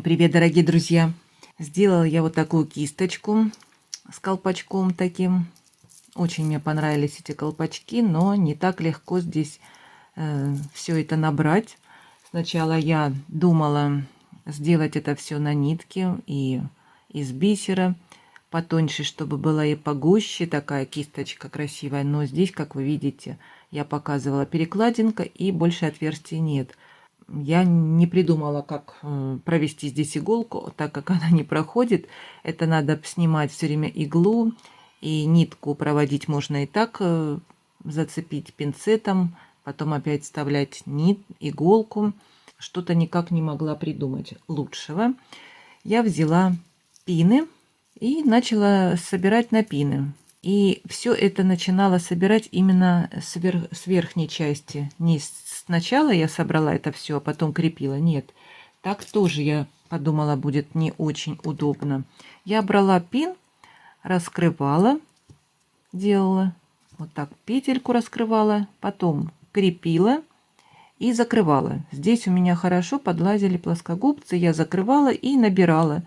привет, дорогие друзья! Сделала я вот такую кисточку с колпачком таким. Очень мне понравились эти колпачки, но не так легко здесь все это набрать. Сначала я думала сделать это все на нитке и из бисера, потоньше, чтобы была и погуще такая кисточка красивая. Но здесь, как вы видите, я показывала перекладинка и больше отверстий нет. Я не придумала, как провести здесь иголку, так как она не проходит. Это надо снимать все время иглу, и нитку проводить можно и так, зацепить пинцетом, потом опять вставлять иголку. Что-то никак не могла придумать лучшего. Я взяла пины и начала собирать на пины. И все это начинала собирать именно с верхней части. Не сначала я собрала это все, а потом крепила. Нет, так тоже, я подумала, будет не очень удобно. Я брала пин, раскрывала, делала вот так, петельку раскрывала, потом крепила и закрывала. Здесь у меня хорошо подлазили плоскогубцы, я закрывала и набирала.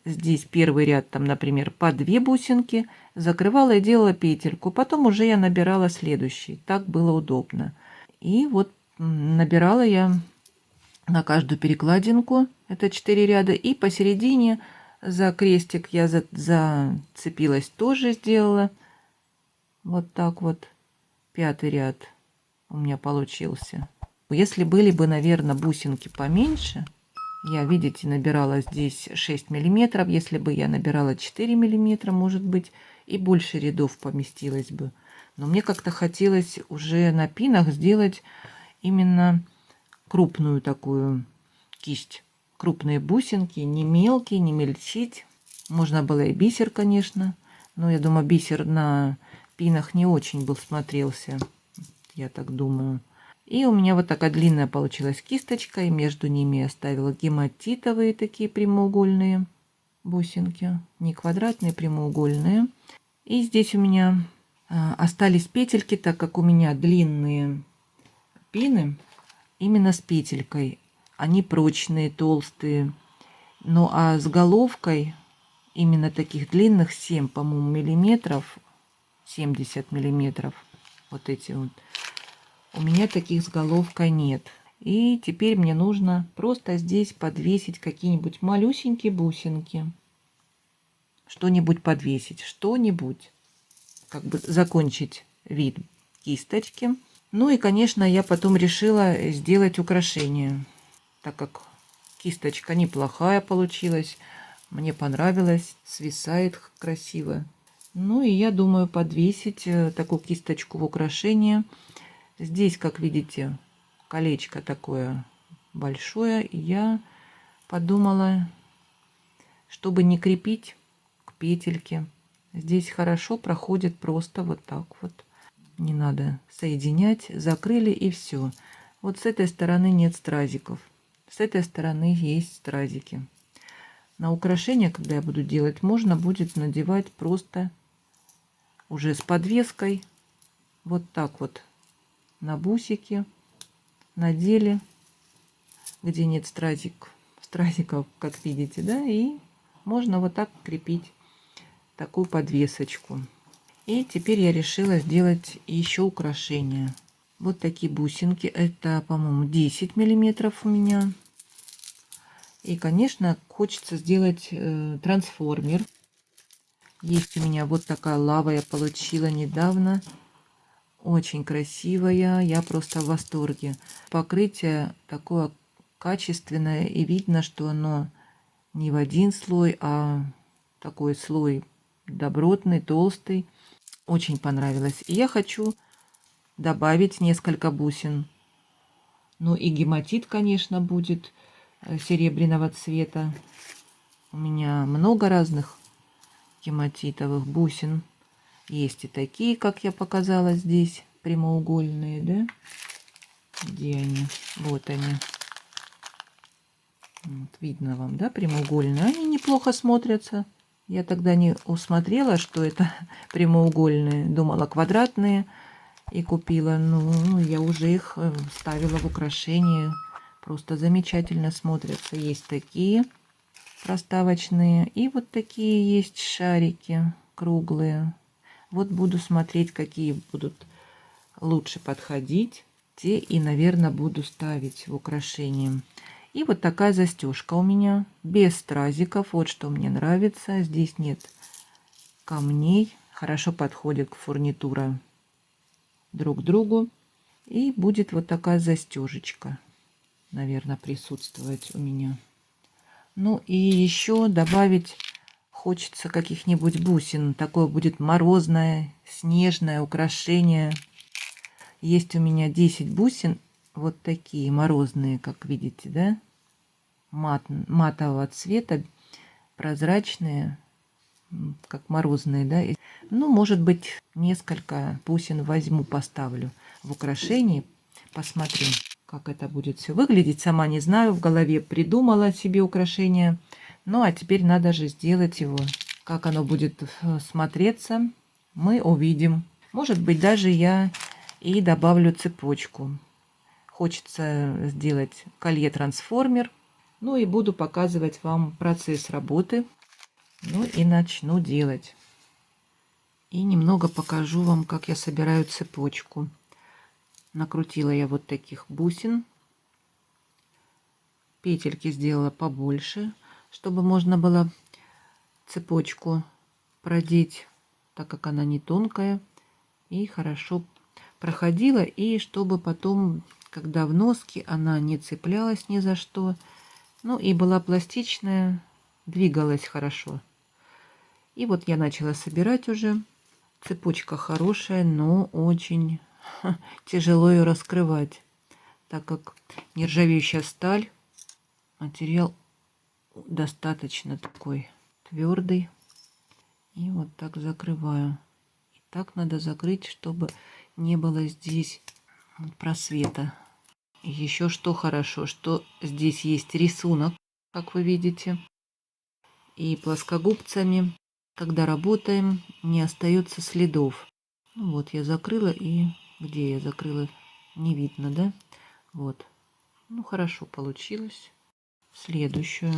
Здесь первый ряд, там, например, по 2 бусинки, закрывала и делала петельку. Потом уже я набирала следующий. Так было удобно. И вот набирала я на каждую перекладинку, это 4 ряда, и посередине за крестик я зацепилась, тоже сделала. Вот так вот. 5-й ряд у меня получился. Если были бы, наверное, бусинки поменьше, я, видите, набирала здесь 6 миллиметров. Если бы я набирала 4 миллиметра, может быть, и больше рядов поместилось бы. Но мне как-то хотелось уже на пинах сделать именно крупную такую кисть. Крупные бусинки, не мелкие, не мельчить. Можно было и бисер, конечно. Но я думаю, бисер на пинах не очень был смотрелся. Я так думаю. И у меня вот такая длинная получилась кисточка, и между ними я ставила гематитовые такие прямоугольные бусинки, не квадратные, прямоугольные. И здесь у меня остались петельки, так как у меня длинные пины, именно с петелькой. Они прочные, толстые. Ну а с головкой, именно таких длинных, 7, по-моему, миллиметров, 70 миллиметров, вот эти вот. У меня таких с головкой нет. И теперь мне нужно просто здесь подвесить какие-нибудь малюсенькие бусинки. Что-нибудь подвесить, что-нибудь. Как бы закончить вид кисточки. Ну и, конечно, я потом решила сделать украшение. Так как кисточка неплохая получилась. Мне понравилось. Свисает красиво. Ну и я думаю подвесить такую кисточку в украшение. Здесь, как видите, колечко такое большое. И я подумала, чтобы не крепить к петельке, здесь хорошо проходит просто вот так вот. Не надо соединять. Закрыли и все. Вот с этой стороны нет стразиков. С этой стороны есть стразики. На украшение, когда я буду делать, можно будет надевать просто уже с подвеской. Вот так вот. На бусики надели, где нет стразиков, как видите, да, и можно вот так крепить такую подвесочку. И теперь я решила сделать еще украшения. Вот такие бусинки, это, по-моему, 10 миллиметров у меня. И, конечно, хочется сделать трансформер. Есть у меня вот такая лава, я получила недавно. Очень красивая, я просто в восторге. Покрытие такое качественное, и видно, что оно не в один слой, а такой слой добротный, толстый. Очень понравилось. И я хочу добавить несколько бусин. Ну и гематит, конечно, будет серебряного цвета. У меня много разных гематитовых бусин. Есть и такие, как я показала здесь, прямоугольные, да? Где они? Вот они. Вот, видно вам, да, прямоугольные. Они неплохо смотрятся. Я тогда не усмотрела, что это прямоугольные. Думала, квадратные. И купила. Ну, я уже их ставила в украшение. Просто замечательно смотрятся. Есть такие. проставочные. И вот такие есть шарики круглые. Вот буду смотреть, какие будут лучше подходить. Те и, наверное, буду ставить в украшение. И вот такая застежка у меня без стразиков. Вот что мне нравится. Здесь нет камней. Хорошо подходит к фурнитуре друг к другу. И будет вот такая застежечка, наверное, присутствовать у меня. Ну и еще добавить хочется каких-нибудь бусин. Такое будет морозное, снежное украшение. Есть у меня 10 бусин. Вот такие морозные, как видите, да? Матового цвета, прозрачные, как морозные, да? Ну, может быть, несколько бусин возьму, поставлю в украшении. Посмотрим, как это будет все выглядеть. Сама не знаю, в голове придумала себе украшение. Ну, а теперь надо же сделать его. Как оно будет смотреться, мы увидим. Может быть, даже я и добавлю цепочку. Хочется сделать колье-трансформер. Ну и буду показывать вам процесс работы. Ну и начну делать. И немного покажу вам, как я собираю цепочку. Накрутила я вот таких бусин. Петельки сделала побольше, чтобы можно было цепочку продеть, так как она не тонкая. И хорошо проходила. И чтобы потом, когда в носке, она не цеплялась ни за что. Ну и была пластичная, двигалась хорошо. И вот я начала собирать уже. Цепочка хорошая, но очень тяжело ее раскрывать, так как нержавеющая сталь, материал достаточно такой твердый. И вот так закрываю. И так надо закрыть, чтобы не было здесь просвета. И еще что хорошо, что здесь есть рисунок, как вы видите. И плоскогубцами, когда работаем, не остается следов. Ну вот я закрыла, и где я закрыла, не видно, да? Вот. Ну хорошо получилось. Следующую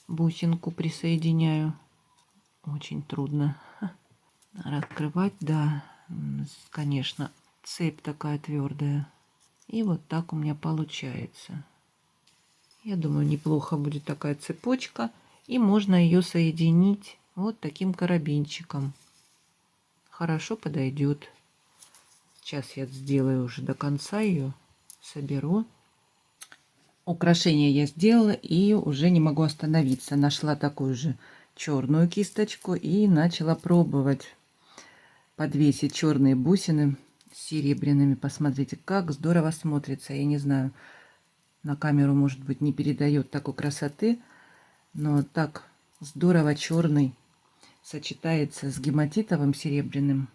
бусинку присоединяю. Очень трудно раскрывать, да, конечно, цепь такая твердая. И вот так у меня получается. Я думаю, неплохо будет такая цепочка. И можно ее соединить вот таким карабинчиком. Хорошо подойдет. Сейчас я сделаю уже до конца ее, соберу. Украшение я сделала и уже не могу остановиться. Нашла такую же черную кисточку и начала пробовать подвесить черные бусины с серебряными. Посмотрите, как здорово смотрится. Я не знаю, на камеру, может быть, не передает такой красоты, но так здорово черный сочетается с гематитовым серебряным.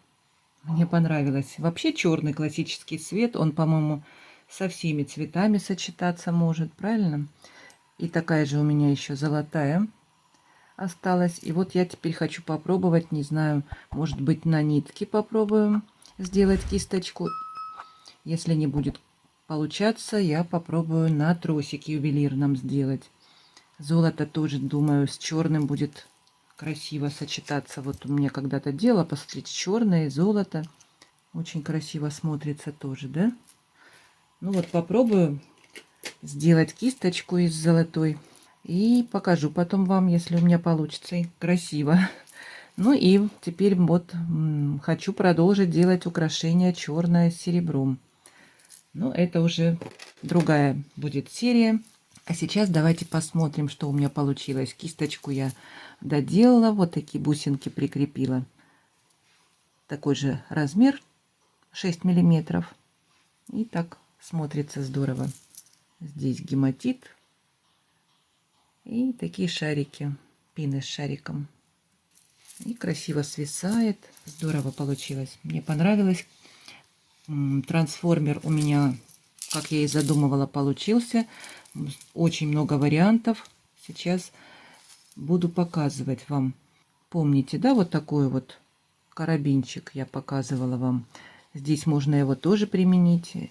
Мне понравилось. Вообще черный классический цвет, он, по-моему, со всеми цветами сочетаться может, правильно? И такая же у меня еще золотая осталась. И вот я теперь хочу попробовать, не знаю, может быть, на нитке попробуем сделать кисточку. Если не будет получаться, я попробую на тросике ювелирном сделать. Золото тоже, думаю, с черным будет красиво сочетаться. Вот у меня когда-то делала, посмотрите, черное и золото. Очень красиво смотрится тоже, да? Ну вот попробую сделать кисточку из золотой. И покажу потом вам, если у меня получится. И красиво. Ну и теперь вот хочу продолжить делать украшения черное с серебром. Но это уже другая будет серия. А сейчас давайте посмотрим, что у меня получилось. Кисточку я доделала. Вот такие бусинки прикрепила. Такой же размер, 6 миллиметров. И так смотрится здорово. Здесь гематит. И такие шарики. Пины с шариком. И красиво свисает. Здорово получилось. Мне понравилось. Трансформер у меня, как я и задумывала, получился. Очень много вариантов. Сейчас буду показывать вам. Помните, да, вот такой вот карабинчик я показывала вам. Здесь можно его тоже применить,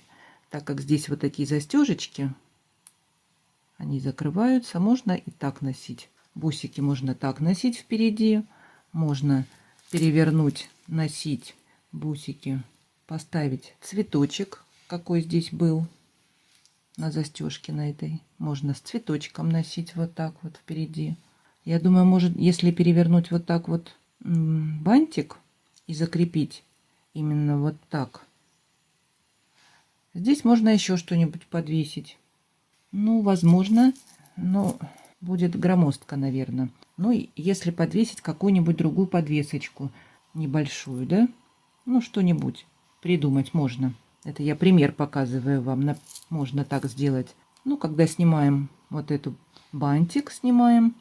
так как здесь вот такие застежечки. Они закрываются. Можно и так носить. Бусики можно так носить впереди, можно перевернуть, носить бусики, поставить цветочек, какой здесь был на застежке на этой. Можно с цветочком носить вот так вот впереди. Я думаю, может, если перевернуть вот так вот бантик и закрепить именно вот так, здесь можно еще что-нибудь подвесить. Ну, возможно, но будет громоздко, наверное. Ну, и если подвесить какую-нибудь другую подвесочку небольшую, да? Ну, что-нибудь придумать можно. Это я пример показываю вам. Можно так сделать. Ну, когда снимаем вот эту бантик, снимаем,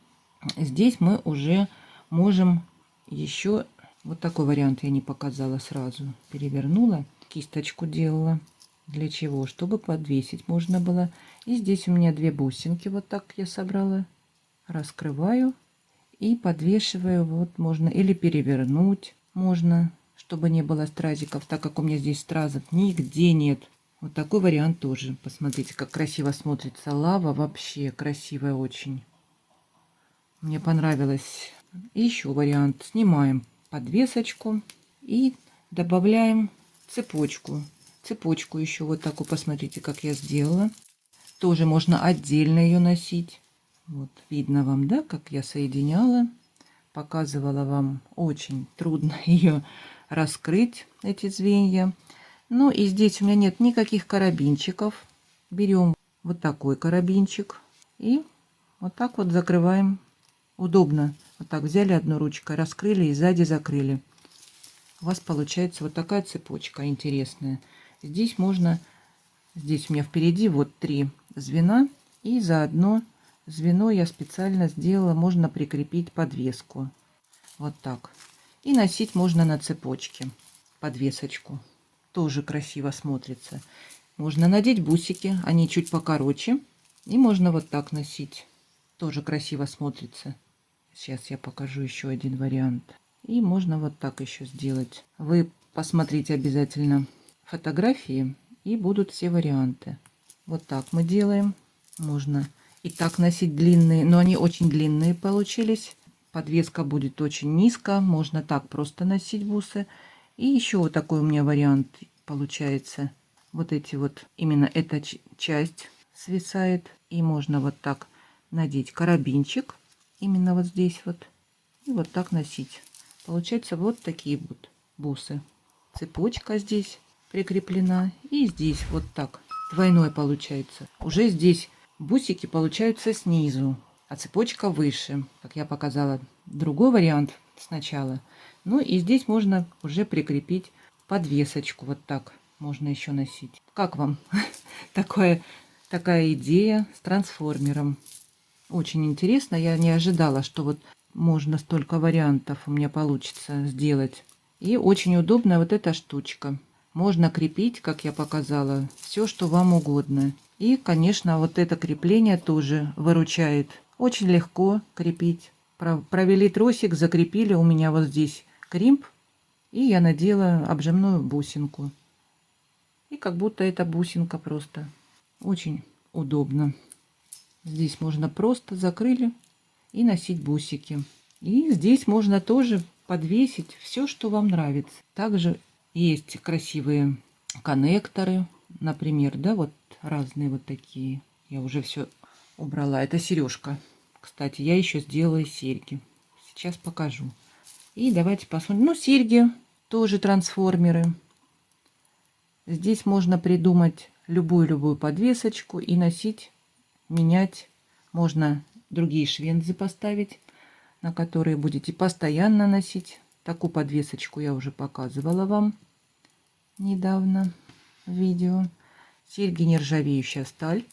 здесь мы уже можем еще... Вот такой вариант я не показала сразу. Перевернула, кисточку делала. Для чего? Чтобы подвесить можно было. И здесь у меня 2 бусинки. Вот так я собрала. Раскрываю и подвешиваю. Вот можно или перевернуть можно, чтобы не было стразиков, так как у меня здесь стразов нигде нет. Вот такой вариант тоже. Посмотрите, как красиво смотрится лава. Вообще красивая очень. Мне понравилось. И еще вариант. Снимаем подвесочку и добавляем цепочку. Цепочку еще вот такую, посмотрите, как я сделала. Тоже можно отдельно ее носить. Вот видно вам, да, как я соединяла. Показывала вам, очень трудно ее раскрыть, эти звенья. Ну и здесь у меня нет никаких карабинчиков. Берем вот такой карабинчик и вот так вот закрываем. Удобно. Вот так взяли одной ручкой, раскрыли и сзади закрыли. У вас получается вот такая цепочка интересная. Здесь можно, здесь у меня впереди вот 3 звена. И за одно звено я специально сделала, можно прикрепить подвеску. Вот так. И носить можно на цепочке подвесочку. Тоже красиво смотрится. Можно надеть бусики, они чуть покороче. И можно вот так носить. Тоже красиво смотрится. Сейчас я покажу еще один вариант. И можно вот так еще сделать. Вы посмотрите обязательно фотографии, и будут все варианты. Вот так мы делаем. Можно и так носить длинные, но они очень длинные получились. Подвеска будет очень низко. Можно так просто носить бусы. И еще вот такой у меня вариант получается. Вот эти вот, именно эта часть свисает. И можно вот так надеть карабинчик. Именно вот здесь вот. И вот так носить. Получается вот такие вот бусы. Цепочка здесь прикреплена. И здесь вот так. Двойной получается. Уже здесь бусики получаются снизу, а цепочка выше. Как я показала другой вариант сначала. Ну и здесь можно уже прикрепить подвесочку. Вот так можно еще носить. Как вам такая идея с трансформером? Очень интересно. Я не ожидала, что вот можно столько вариантов у меня получится сделать. И очень удобная вот эта штучка. Можно крепить, как я показала, все, что вам угодно. И, конечно, вот это крепление тоже выручает. Очень легко крепить. Провели тросик, закрепили. У меня вот здесь кримп. И я надела обжимную бусинку. И как будто это бусинка просто. Очень удобно. Здесь можно просто закрыли и носить бусики. И здесь можно тоже подвесить все, что вам нравится. Также есть красивые коннекторы, например, да, вот разные вот такие. Я уже все убрала. Это сережка. Кстати, я еще сделала серьги. Сейчас покажу. И давайте посмотрим. Ну, серьги тоже трансформеры. Здесь можно придумать любую подвесочку и носить, менять. Можно другие швензы поставить, на которые будете постоянно носить. Такую подвесочку я уже показывала вам недавно в видео. Серьги нержавеющая сталь.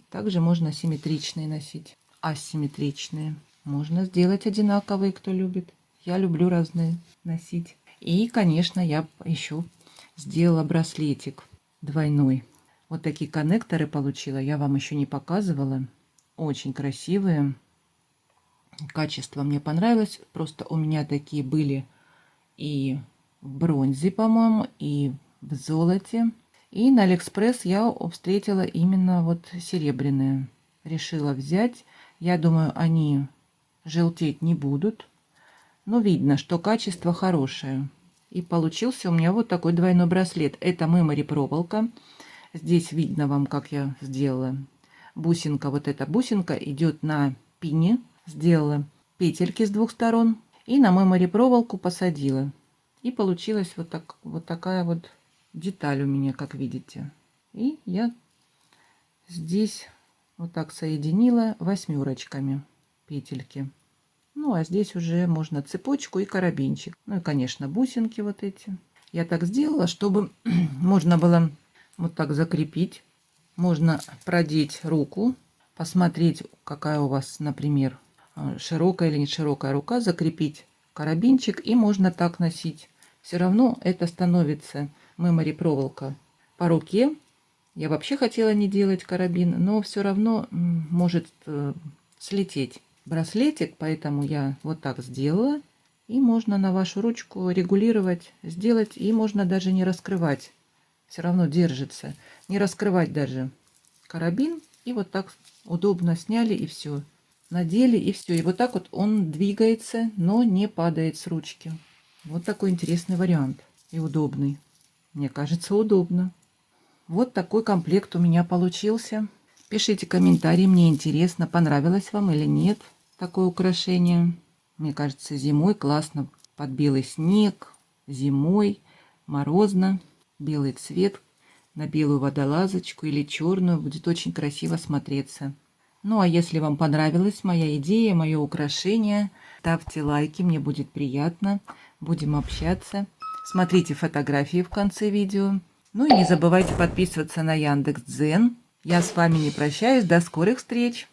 Также можно симметричные носить. Асимметричные. Можно сделать одинаковые, кто любит. Я люблю разные носить. И, конечно, я еще сделала браслетик двойной. Вот такие коннекторы получила. Я вам еще не показывала. Очень красивые. Качество мне понравилось. Просто у меня такие были и в бронзе, по-моему, и в золоте. И на Алиэкспресс я встретила именно вот серебряные. Решила взять. Я думаю, они желтеть не будут. Но видно, что качество хорошее. И получился у меня вот такой двойной браслет. Это мемори проволока. Здесь видно вам, как я сделала. Бусинка, вот эта бусинка идет на пине. Сделала петельки с двух сторон. И на мемори проволоку посадила. И получилась вот такая вот деталь у меня, как видите. И я здесь вот так соединила 8 петельки. Ну, а здесь уже можно цепочку и карабинчик. Ну и, конечно, бусинки вот эти. Я так сделала, чтобы можно было вот так закрепить. Можно продеть руку, посмотреть, какая у вас, например, широкая или не широкая рука, закрепить карабинчик, и можно так носить. Все равно это становится мемори проволока по руке. Я вообще хотела не делать карабин, но все равно может слететь браслетик, поэтому я вот так сделала. И можно на вашу ручку регулировать, сделать, и можно даже не раскрывать. Все равно держится. Не раскрывать даже карабин. И вот так удобно сняли, и все. Надели, и все. И вот так вот он двигается, но не падает с ручки. Вот такой интересный вариант. И удобный. Мне кажется, удобно. Вот такой комплект у меня получился. Пишите комментарии, мне интересно, понравилось вам или нет такое украшение. Мне кажется, зимой классно под белый снег, зимой морозно, белый цвет на белую водолазочку или черную будет очень красиво смотреться. Ну а если вам понравилась моя идея, мое украшение, ставьте лайки, мне будет приятно, будем общаться. Смотрите фотографии в конце видео. Ну и не забывайте подписываться на Яндекс.Дзен. Я с вами не прощаюсь, до скорых встреч!